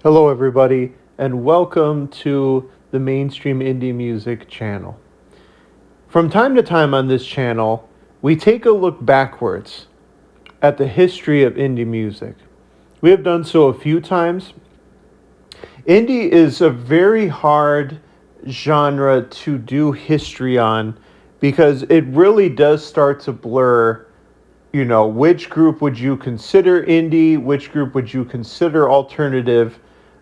Hello, everybody, and welcome to the Mainstream Indie Music channel. From time to time on this channel, we take a look backwards at the history of indie music. We have done so a few times. Indie is a very hard genre to do history on because it really does start to blur, which group would you consider indie, which group would you consider alternative,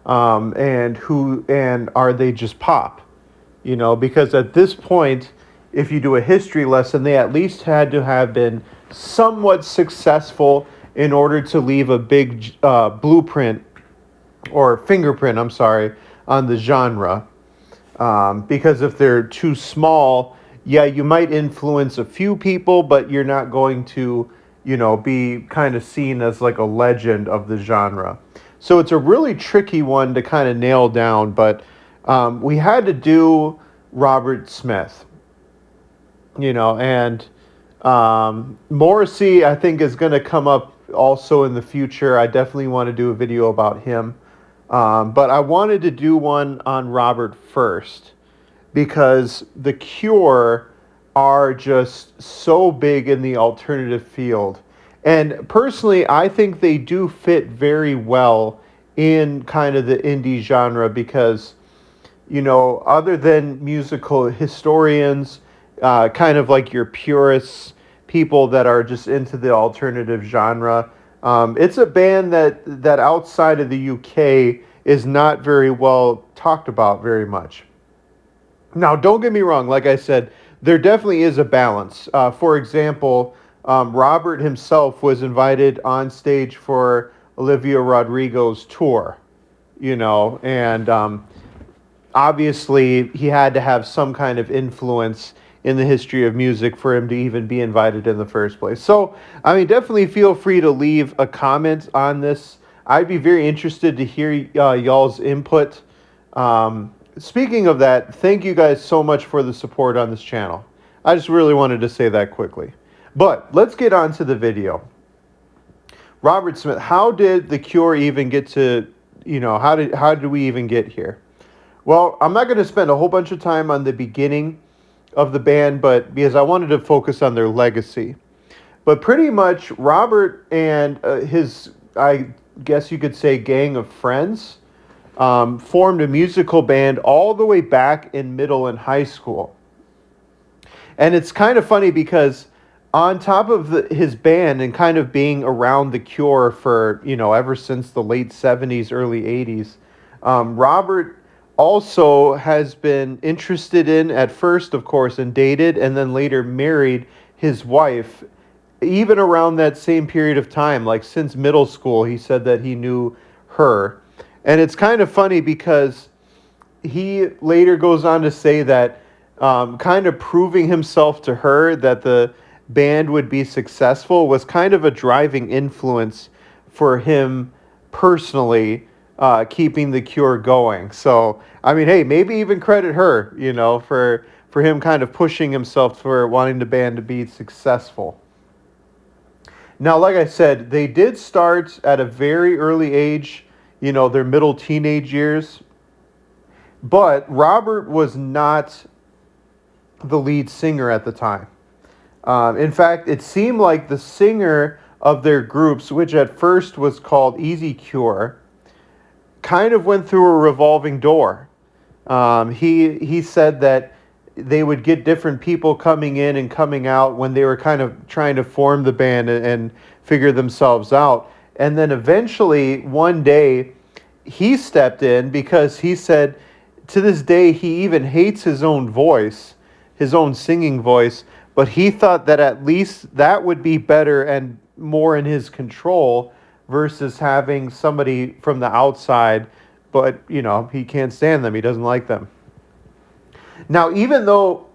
and are they just pop? Because at this point, if you do a history lesson, they at least had to have been somewhat successful in order to leave a big blueprint or fingerprint, I'm sorry, on the genre. Because if they're too small, yeah, you might influence a few people, but you're not going to, be kind of seen as like a legend of the genre. So it's a really tricky one to kind of nail down, but we had to do Robert Smith, and Morrissey, I think, is going to come up also in the future. I definitely want to do a video about him. But I wanted to do one on Robert first because The Cure are just so big in the alternative field. And personally, I think they do fit very well in kind of the indie genre because, other than musical historians, kind of like your purists, people that are just into the alternative genre, it's a band that outside of the UK is not very well talked about very much. Now, don't get me wrong. Like I said, there definitely is a balance. For example, Robert himself was invited on stage for Olivia Rodrigo's tour, and obviously he had to have some kind of influence in the history of music for him to even be invited in the first place. So, I mean, definitely feel free to leave a comment on this. I'd be very interested to hear y'all's input. Speaking of that, thank you guys so much for the support on this channel. I just really wanted to say that quickly. But let's get on to the video. Robert Smith, how did The Cure even get to, how did we even get here? Well, I'm not going to spend a whole bunch of time on the beginning of the band, but because I wanted to focus on their legacy. But pretty much Robert and his, I guess you could say, gang of friends formed a musical band all the way back in middle and high school. And it's kind of funny because on top of his band and kind of being around The Cure for, ever since the late 70s, early 80s, Robert also has been interested in, at first, of course, and dated, and then later married his wife, even around that same period of time, like since middle school, he said that he knew her. And it's kind of funny because he later goes on to say that kind of proving himself to her that the band would be successful was kind of a driving influence for him personally, keeping The Cure going. So, I mean, hey, maybe even credit her, for him kind of pushing himself for wanting the band to be successful. Now, like I said, they did start at a very early age, their middle teenage years. But Robert was not the lead singer at the time. In fact, it seemed like the singer of their groups, which at first was called Easy Cure, kind of went through a revolving door. He said that they would get different people coming in and coming out when they were kind of trying to form the band and figure themselves out. And then eventually, one day, he stepped in because he said to this day he even hates his own voice, his own singing voice, but he thought that at least that would be better and more in his control versus having somebody from the outside, but, he can't stand them. He doesn't like them. Now, even though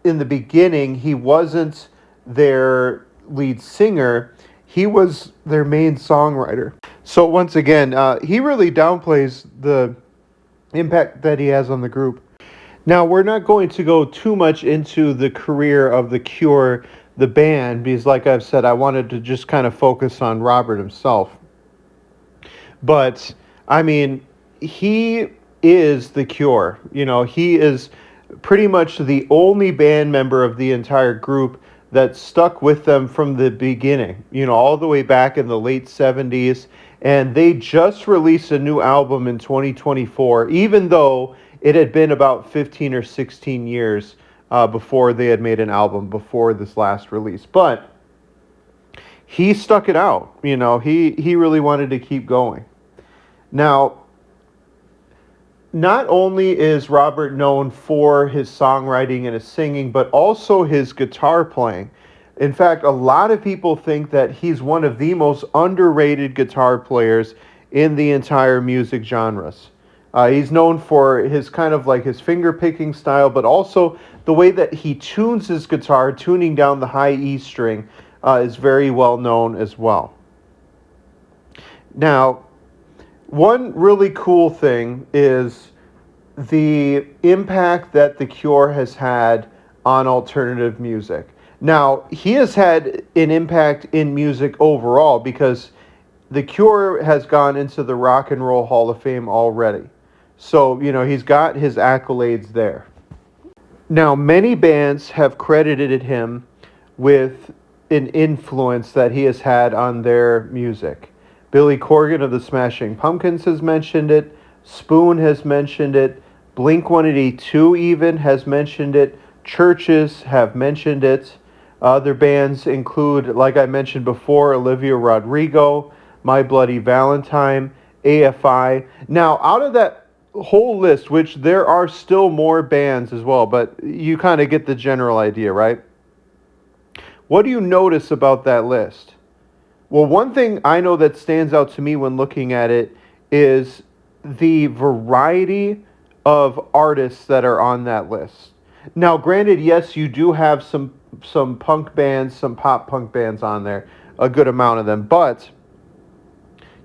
in the beginning he wasn't their lead singer, he was their main songwriter. So once again, he really downplays the impact that he has on the group. Now, we're not going to go too much into the career of The Cure, the band, because like I've said, I wanted to just kind of focus on Robert himself. But I mean, he is the Cure. He is pretty much the only band member of the entire group that stuck with them from the beginning, all the way back in the late 70s. And they just released a new album in 2024, even though it had been about 15 or 16 years before they had made an album before this last release. But he stuck it out. He really wanted to keep going. Now, not only is Robert known for his songwriting and his singing, but also his guitar playing. In fact, a lot of people think that he's one of the most underrated guitar players in the entire music genres. He's known for his kind of like his finger picking style, but also the way that he tunes his guitar, tuning down the high E string, is very well known as well. Now, one really cool thing is the impact that The Cure has had on alternative music. Now, he has had an impact in music overall because The Cure has gone into the Rock and Roll Hall of Fame already. So, he's got his accolades there. Now, many bands have credited him with an influence that he has had on their music. Billy Corgan of the Smashing Pumpkins has mentioned it. Spoon has mentioned it. Blink-182 even has mentioned it. Churches have mentioned it. Other bands include, like I mentioned before, Olivia Rodrigo, My Bloody Valentine, AFI. Now, out of that whole list, which there are still more bands as well, but you kind of get the general idea, right? What do you notice about that list? Well, one thing I know that stands out to me when looking at it is the variety of artists that are on that list. Now, granted, yes, you do have some punk bands, some pop punk bands on there, a good amount of them, but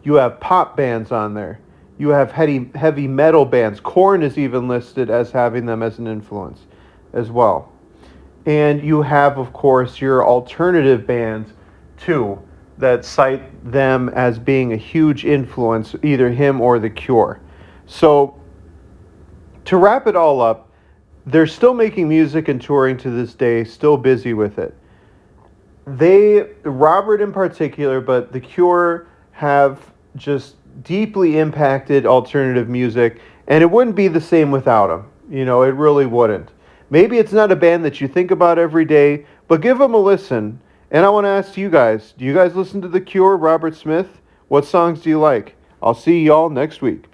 you have pop bands on there. You have heavy metal bands. Korn is even listed as having them as an influence as well. And you have, of course, your alternative bands too, that cite them as being a huge influence, either him or The Cure. So, to wrap it all up, they're still making music and touring to this day, still busy with it. Robert in particular, but The Cure have just deeply impacted alternative music, and it wouldn't be the same without them. It really wouldn't. Maybe it's not a band that you think about every day, but give them a listen. And I want to ask you guys, do you guys listen to The Cure, Robert Smith? What songs do you like? I'll see y'all next week.